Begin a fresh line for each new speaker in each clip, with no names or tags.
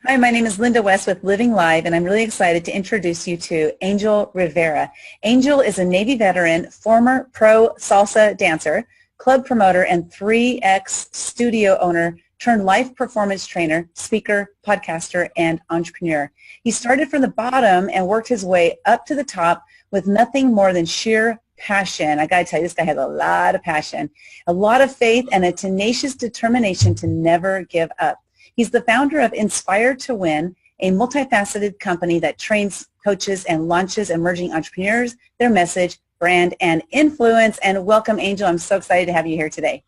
Hi, my name is Linda West with Living Live, and I'm really excited to introduce you to Angel Rivera. Angel is a Navy veteran, former pro salsa dancer, club promoter, and 3X studio owner turned life performance trainer, speaker, podcaster, and entrepreneur. He started from the bottom and worked his way up to the top with nothing more than sheer passion. I gotta tell you, this guy has a lot of passion, a lot of faith, and a tenacious determination to never give up. He's the founder of Inspire to Win, a multifaceted company that trains, coaches, and launches emerging entrepreneurs, their message, brand, and influence. And welcome, Angel. I'm so excited to have you here today.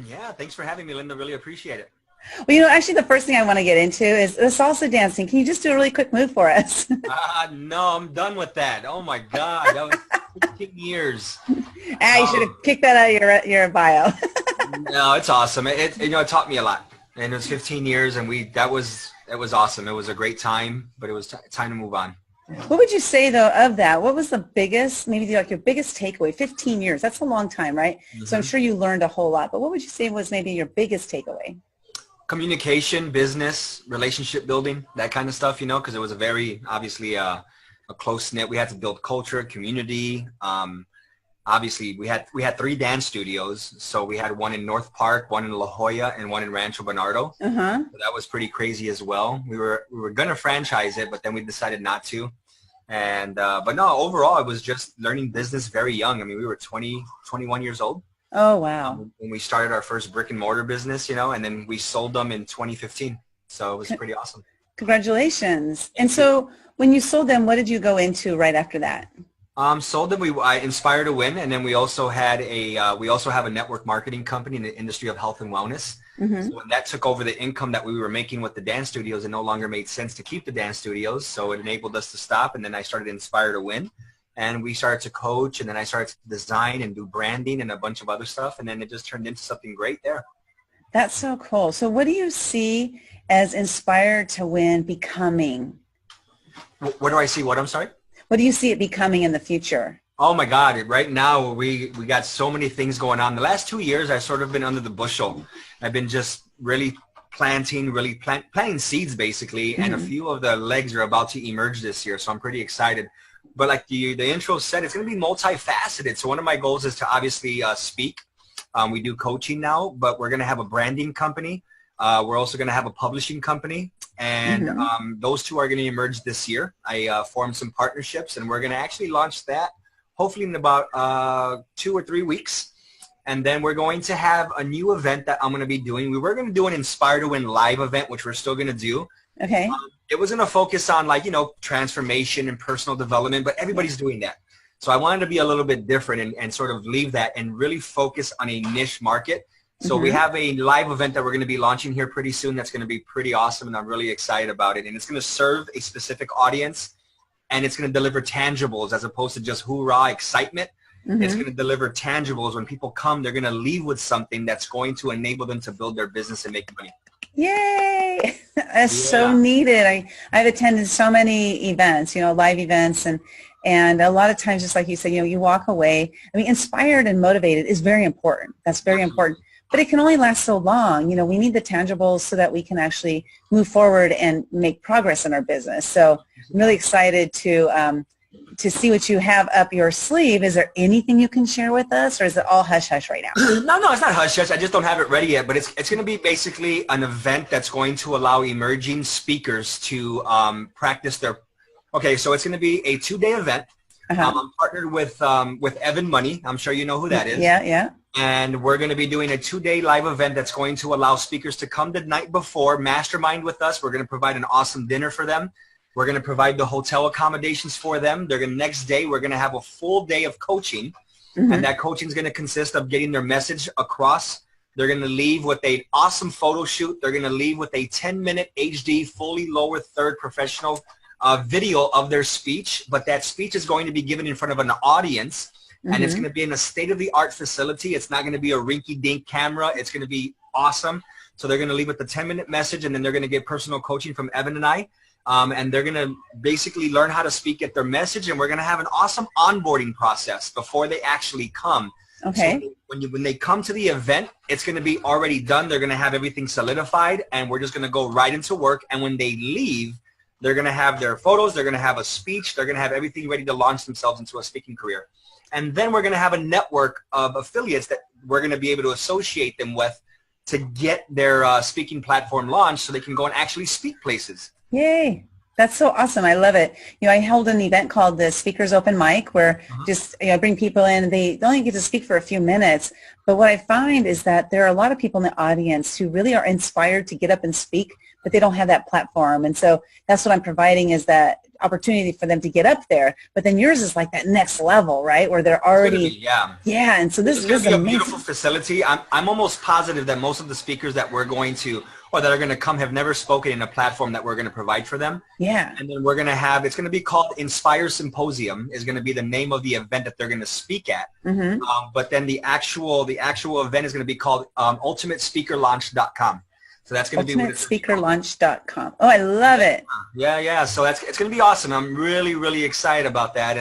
Yeah, thanks for having me, Linda. Really appreciate it.
Well, actually, the first thing I want to get into is the salsa dancing. Can you just do a really quick move for us?
No, I'm done with that. Oh, my God. That was 15 years.
You should have kicked that out of your bio.
No, it's awesome. It taught me a lot. And it was 15 years, and it was awesome. It was a great time, but it was time to move on.
What would you say, though, of that? What was the biggest, maybe your biggest takeaway? 15 years, that's a long time, right? Mm-hmm. So I'm sure you learned a whole lot, but what would you say was maybe your biggest takeaway?
Communication, business, relationship building, that kind of stuff, because it was a very, obviously, a close-knit. We had to build culture, community. Obviously, we had 3 dance studios. So we had one in North Park, one in La Jolla, and one in Rancho Bernardo. Uh-huh. So that was pretty crazy as well. We were going to franchise it, but then we decided not to. And but no, overall, it was just learning business very young. I mean, we were 20, 21 years old.
Oh, wow.
When we started our first brick and mortar business, and then we sold them in 2015. So it was pretty awesome.
Congratulations. And so when you sold them, what did you go into right after that?
Sold them. I Inspire to Win, and then we also have a network marketing company in the industry of health and wellness. Mm-hmm. So when that took over the income that we were making with the dance studios, it no longer made sense to keep the dance studios. So it enabled us to stop, and then I started Inspire to Win, and we started to coach, and then I started to design and do branding and a bunch of other stuff, and then it just turned into something great there.
That's so cool. So what do you see as Inspire to Win becoming?
What do I see? What? I'm sorry?
What do you see it becoming in the future?
Oh my God! Right now we got so many things going on. The last 2 years I've sort of been under the bushel. I've been just really planting seeds basically, and a few of the legs are about to emerge this year. So I'm pretty excited. But like the intro said, it's going to be multifaceted. So one of my goals is to obviously speak. We do coaching now, but we're going to have a branding company. We're also going to have a publishing company. And those 2 are going to emerge this year. I formed some partnerships, and we're going to actually launch that hopefully in about 2 or 3 weeks. And then we're going to have a new event that I'm going to be doing. We were going to do an Inspire to Win live event, which we're still going to do.
Okay.
It was going to focus on transformation and personal development, but everybody's doing that. So I wanted to be a little bit different and sort of leave that and really focus on a niche market. So we have a live event that we're going to be launching here pretty soon that's going to be pretty awesome, and I'm really excited about it. And it's going to serve a specific audience, and it's going to deliver tangibles as opposed to just hoorah excitement. It's going to deliver tangibles. When people come, they're going to leave with something that's going to enable them to build their business and make money.
Yay! That's so needed. I've attended so many events, live events, and a lot of times, just like you said, you walk away. I mean, inspired and motivated is very important. That's very important. But it can only last so long. We need the tangibles so that we can actually move forward and make progress in our business. So I'm really excited to see what you have up your sleeve. Is there anything you can share with us, or is it all hush-hush right now?
No, it's not hush-hush. I just don't have it ready yet. But it's going to be basically an event that's going to allow emerging speakers to practice their – okay, so it's going to be a 2-day event. I'm partnered with Evan Money. I'm sure you know who that is.
Yeah.
And we're going to be doing a 2-day live event that's going to allow speakers to come the night before, mastermind with us. We're going to provide an awesome dinner for them. We're going to provide the hotel accommodations for them. Next day, we're going to have a full day of coaching. And that coaching is going to consist of getting their message across. They're going to leave with an awesome photo shoot. They're going to leave with a 10-minute HD, fully lower third professional video of their speech. But that speech is going to be given in front of an audience. And it's going to be in a state-of-the-art facility. It's not going to be a rinky-dink camera. It's going to be awesome. So they're going to leave with the 10-minute message, and then they're going to get personal coaching from Evan and I. And they're going to basically learn how to speak, get their message, and we're going to have an awesome onboarding process before they actually come.
Okay.
So when they come to the event, it's going to be already done. They're going to have everything solidified, and we're just going to go right into work. And when they leave, they're going to have their photos. They're going to have a speech. They're going to have everything ready to launch themselves into a speaking career. And then we're going to have a network of affiliates that we're going to be able to associate them with to get their speaking platform launched so they can go and actually speak places.
Yay. That's so awesome. I love it. I held an event called the Speakers Open Mic where just I bring people in. They only get to speak for a few minutes. But what I find is that there are a lot of people in the audience who really are inspired to get up and speak, but they don't have that platform. And so that's what I'm providing is that opportunity for them to get up there. But then yours is like that next level, right? Where they're already, yeah. And so this is
a
amazing.
Beautiful facility. I'm almost positive that most of the speakers that we're going to or that are going to come have never spoken in a platform that we're going to provide for them.
Yeah.
And then we're going to have, it's going to be called Inspire Symposium is going to be the name of the event that they're going to speak at. But then the actual event is going to be called ultimatespeakerlaunch.com. So that's going to be
ultimatespeakerlaunch.com. Oh, I love it.
Yeah. So it's going to be awesome. I'm really, really excited about that.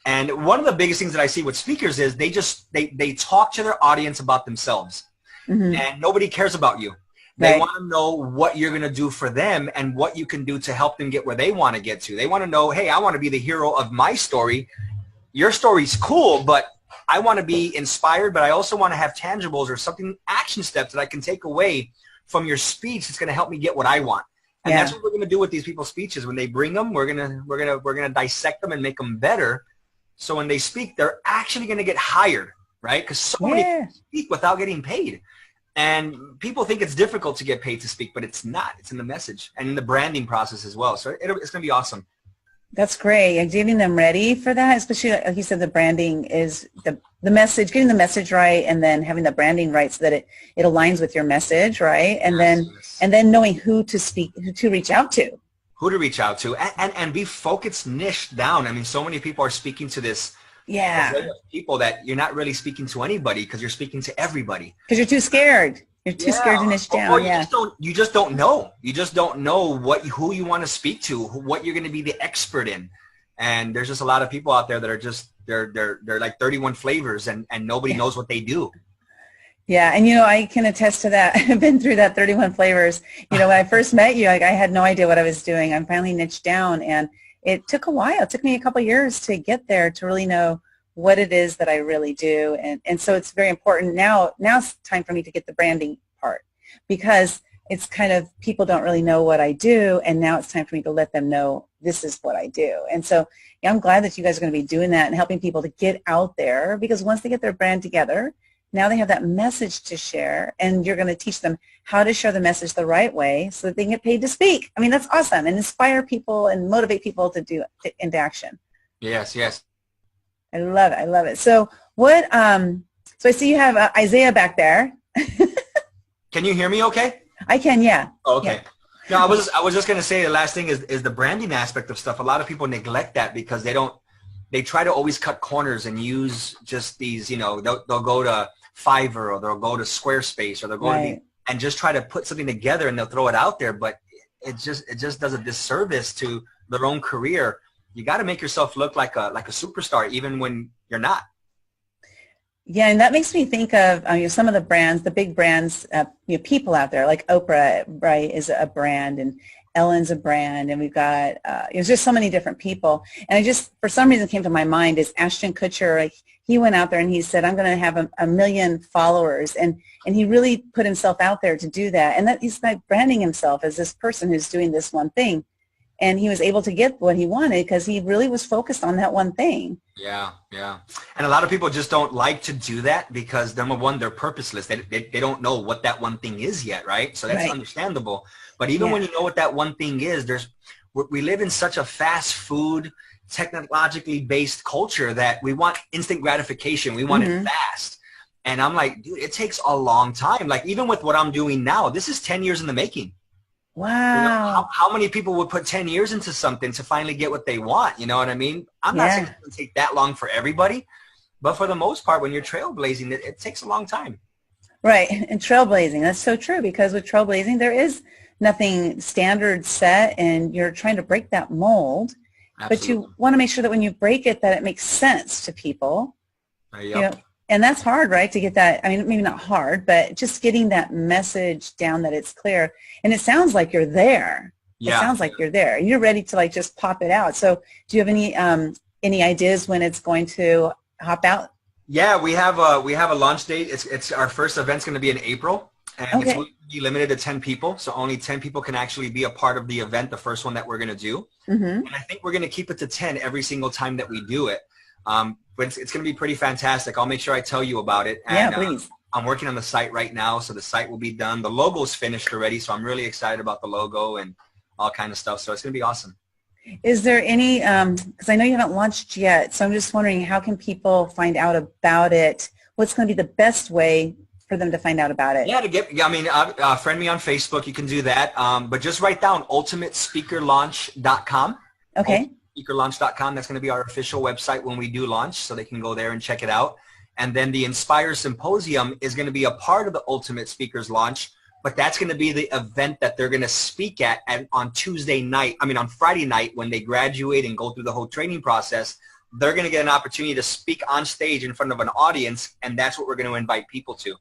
And one of the biggest things that I see with speakers is they talk to their audience about themselves, and nobody cares about you. They want to know what you're going to do for them and what you can do to help them get where they want to get to. They want to know, hey, I want to be the hero of my story. Your story's cool, but I want to be inspired, but I also want to have tangibles or something, action steps that I can take away from your speech that's going to help me get what I want. And that's what we're going to do with these people's speeches. When they bring them, we're going to dissect them and make them better. So when they speak, they're actually going to get hired, right? Because so many people speak without getting paid. And people think it's difficult to get paid to speak, but it's not. It's in the message and in the branding process as well. So it's going to be awesome.
That's great. And getting them ready for that, especially like you said, the branding is the message, getting the message right, and then having the branding right so that it aligns with your message, right? And then knowing who to speak, who to reach out to.
Who to reach out to and be focused, niche down. I mean, so many people are speaking to this. People that you're not really speaking to anybody because you're speaking to everybody. Because
you're too scared. You're too scared to niche down.
Or you just don't know. You just don't know who you want to speak to, what you're going to be the expert in. And there's just a lot of people out there that are just they're like 31 flavors and nobody knows what they do.
Yeah, and I can attest to that. I've been through that 31 flavors. When I first met you, I had no idea what I was doing. I'm finally niched down, and it took a while. It took me a couple of years to get there to really know what it is that I really do. And so it's very important. Now it's time for me to get the branding part because it's kind of people don't really know what I do, and now it's time for me to let them know this is what I do. And so I'm glad that you guys are going to be doing that and helping people to get out there because once they get their brand together, now they have that message to share, and you're going to teach them how to share the message the right way so that they can get paid to speak. I mean, that's awesome, and inspire people and motivate people to do into action.
Yes.
I love it. I love it. So what? So I see you have Isaiah back there.
Can you hear me? Okay.
I can. Yeah.
Okay.
Yeah.
No, I was just going to say the last thing is the branding aspect of stuff. A lot of people neglect that because they try to always cut corners and use just these, they'll go to Fiverr or they'll go to Squarespace or they'll go to and just try to put something together and they'll throw it out there. But it just does a disservice to their own career. You got to make yourself look like a superstar even when you're not.
Yeah, and that makes me think of some of the brands, the big brands, people out there like Oprah, right, is a brand, and Ellen's a brand, and we've got there's just so many different people. And I just, for some reason, came to my mind is Ashton Kutcher. Like, he went out there and he said, I'm going to have a million followers, and he really put himself out there to do that. And that he's like branding himself as this person who's doing this one thing. And he was able to get what he wanted because he really was focused on that one thing.
Yeah. And a lot of people just don't like to do that because, number one, they're purposeless. They don't know what that one thing is yet, right? So that's understandable. But even when you know what that one thing is, we live in such a fast food, technologically based culture that we want instant gratification. We want it fast. And I'm like, dude, it takes a long time. Like, even with what I'm doing now, this is 10 years in the making.
Wow.
How many people would put 10 years into something to finally get what they want? You know what I mean? I'm not saying it's going to take that long for everybody, but for the most part, when you're trailblazing, it takes a long time.
Right. And trailblazing, that's so true, because with trailblazing, there is nothing standard set, and you're trying to break that mold. Absolutely. But you want to make sure that when you break it, that it makes sense to people. And that's hard, right, to get that, I mean, maybe not hard, but just getting that message down that it's clear. And it sounds like you're there. It
Yeah.
sounds like you're there. You're ready to like just pop it out. So do you have any ideas when it's going to hop out?
Yeah, we have a launch date. It's our first event's going to be in April, and it's
Okay.
going to be limited to 10 people. So only 10 people can actually be a part of the event, the first one that we're going to do.
Mm-hmm.
And I think we're going to keep it to 10 every single time that we do it. But it's going to be pretty fantastic. I'll make sure I tell you about it.
Yeah,
And,
please.
I'm working on the site right now, so the site will be done. The logo's finished already, so I'm really excited about the logo and all kind of stuff. So it's going to be awesome.
Is there any, because I know you haven't launched yet, so I'm just wondering how can people find out about it? What's going to be the best way for them to find out about it?
Yeah, I mean, friend me on Facebook. You can do that. But just write down ultimatespeakerlaunch.com.
Okay.
Ultimatespeakerlaunch.com. That's going to be our official website when we do launch, so they can go there and check it out. And then the Inspire Symposium is going to be a part of the Ultimate Speakers Launch, but that's going to be the event that they're going to speak at on on Friday night when they graduate and go through the whole training process. They're going to get an opportunity to speak on stage in front of an audience, and that's what we're going to invite people to.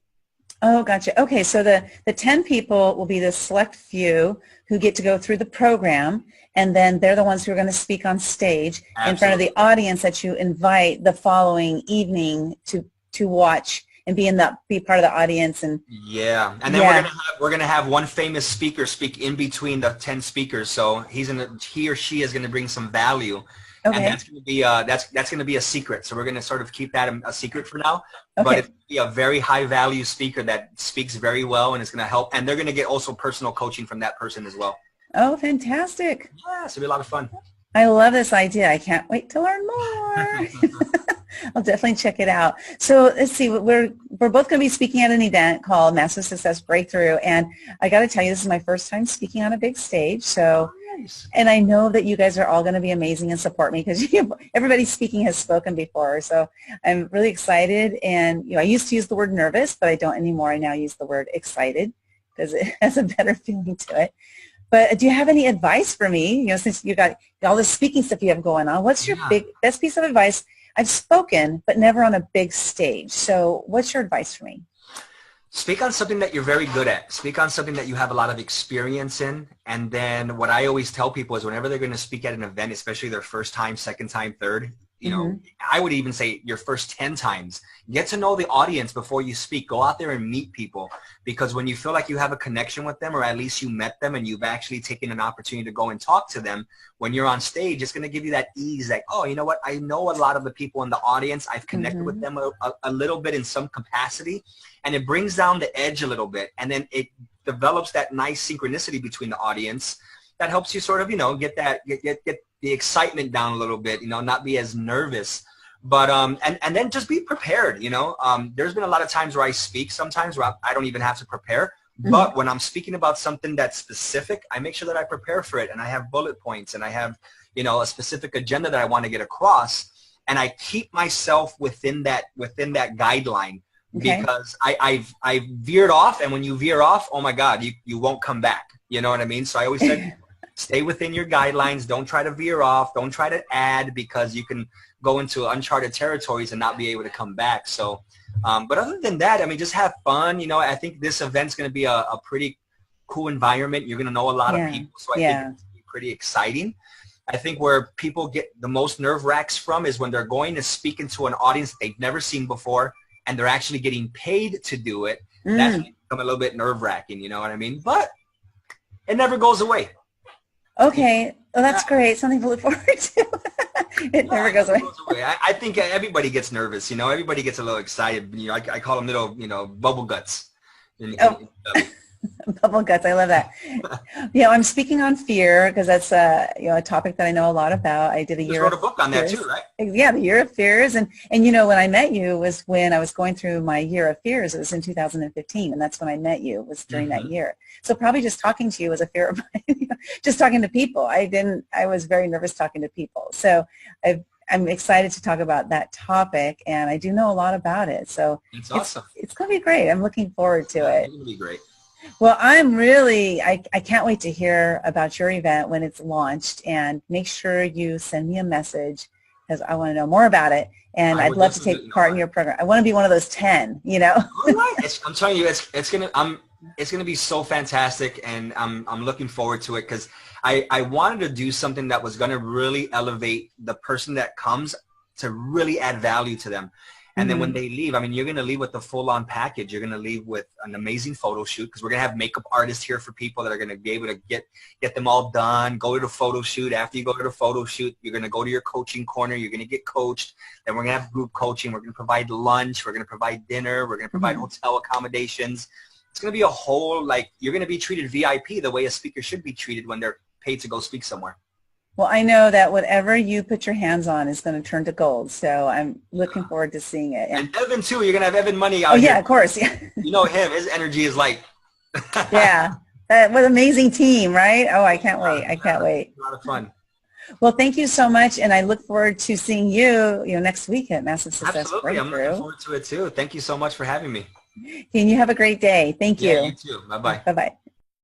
Oh, gotcha. Okay, so the 10 people will be the select few who get to go through the program, and then they're the ones who are going to speak on stage in front of the audience that you invite the following evening to watch and be part of the audience. And
yeah, and then we're gonna have one famous speaker speak in between the 10 speakers. So he or she is gonna bring some value.
Okay.
And that's going to be that's going to be a secret. So we're going to sort of keep that a secret for now.
Okay.
But it's going to be a very high value speaker that speaks very well, and it's going to help. And they're going to get also personal coaching from that person as well.
Oh, fantastic!
Yeah, so it'll be a lot of fun.
I love this idea. I can't wait to learn more. I'll definitely check it out. So let's see. We're both going to be speaking at an event called Massive Success Breakthrough, and I got to tell you, this is my first time speaking on a big stage. So.
Nice.
And I know that you guys are all going to be amazing and support me because everybody speaking has spoken before. So I'm really excited. And I used to use the word nervous, but I don't anymore. I now use the word excited because it has a better feeling to it. But do you have any advice for me? Since you got all the speaking stuff you have going on, what's your best piece of advice? I've spoken, but never on a big stage. So what's your advice for me?
Speak on something that you're very good at. Speak on something that you have a lot of experience in. And then what I always tell people is whenever they're going to speak at an event, especially their first time, second time, third, I would even say your first 10 times, get to know the audience before you speak. Go out there and meet people, because when you feel like you have a connection with them, or at least you met them and you've actually taken an opportunity to go and talk to them, when you're on stage, it's going to give you that ease, like, oh, you know what? I know a lot of the people in the audience. I've connected with them a little bit in some capacity, and it brings down the edge a little bit. And then it develops that nice synchronicity between the audience that helps you sort of, get the excitement down a little bit, not be as nervous. But and then just be prepared. There's been a lot of times where I speak sometimes where I don't even have to prepare. But when I'm speaking about something that's specific, I make sure that I prepare for it, and I have bullet points, and I have a specific agenda that I want to get across, and I keep myself within that guideline. Okay. Because I've veered off, and when you veer off, oh my God, you won't come back. You know what I mean? So I always said, stay within your guidelines. Don't try to veer off. Don't try to add, because you can go into uncharted territories and not be able to come back. So, but other than that, I mean, just have fun. I think this event's going to be a pretty cool environment. You're going to know a lot of people, so I think it's going to be pretty exciting. I think where people get the most nerve-wracks from is when they're going to speak into an audience that they've never seen before, and they're actually getting paid to do it. That's become a little bit nerve-wracking, you know what I mean? But it never goes away.
Okay. Well, that's great. Something to look forward to. It never goes away.
I think everybody gets nervous, everybody gets a little excited. I call them little, bubble guts.
Bubble guts. I love that. I'm speaking on fear because that's a topic that I know a lot about. I did a year.
You wrote a book on that too, right?
Yeah, the Year of Fears, and when I met you was when I was going through my Year of Fears. It was in 2015, and that's when I met you. Was during that year. So probably just talking to you was a fear of mine. Just talking to people. I was very nervous talking to people. So I'm excited to talk about that topic, and I do know a lot about it. So
it's awesome.
It's going to be great. I'm looking forward to it.
It's going to be great.
Well, I can't wait to hear about your event when it's launched, and make sure you send me a message because I want to know more about it, and I'd love to take part in your program. I want to be one of those 10, you know.
All right. I'm telling you, it's gonna be so fantastic, and I'm looking forward to it, because I wanted to do something that was gonna really elevate the person that comes, to really add value to them. And then when they leave, I mean, you're going to leave with the full-on package. You're going to leave with an amazing photo shoot, because we're going to have makeup artists here for people that are going to be able to get them all done, go to the photo shoot. After you go to the photo shoot, you're going to go to your coaching corner. You're going to get coached. Then we're going to have group coaching. We're going to provide lunch. We're going to provide dinner. We're going to provide hotel accommodations. It's going to be a whole, like, you're going to be treated VIP the way a speaker should be treated when they're paid to go speak somewhere.
Well, I know that whatever you put your hands on is going to turn to gold, so I'm looking forward to seeing it.
And Evan, too. You're going to have Evan Money out here.
Yeah, of course. Yeah.
You know him. His energy is like...
Yeah. What an amazing team, right? Oh, I can't wait. I can't wait.
A lot of fun.
Well, thank you so much, and I look forward to seeing you, next week at Massive Success
Absolutely.
Breakthrough.
I'm looking forward to it, too. Thank you so much for having me.
And you have a great day. Thank you.
Yeah, you too. Bye-bye.
Bye-bye.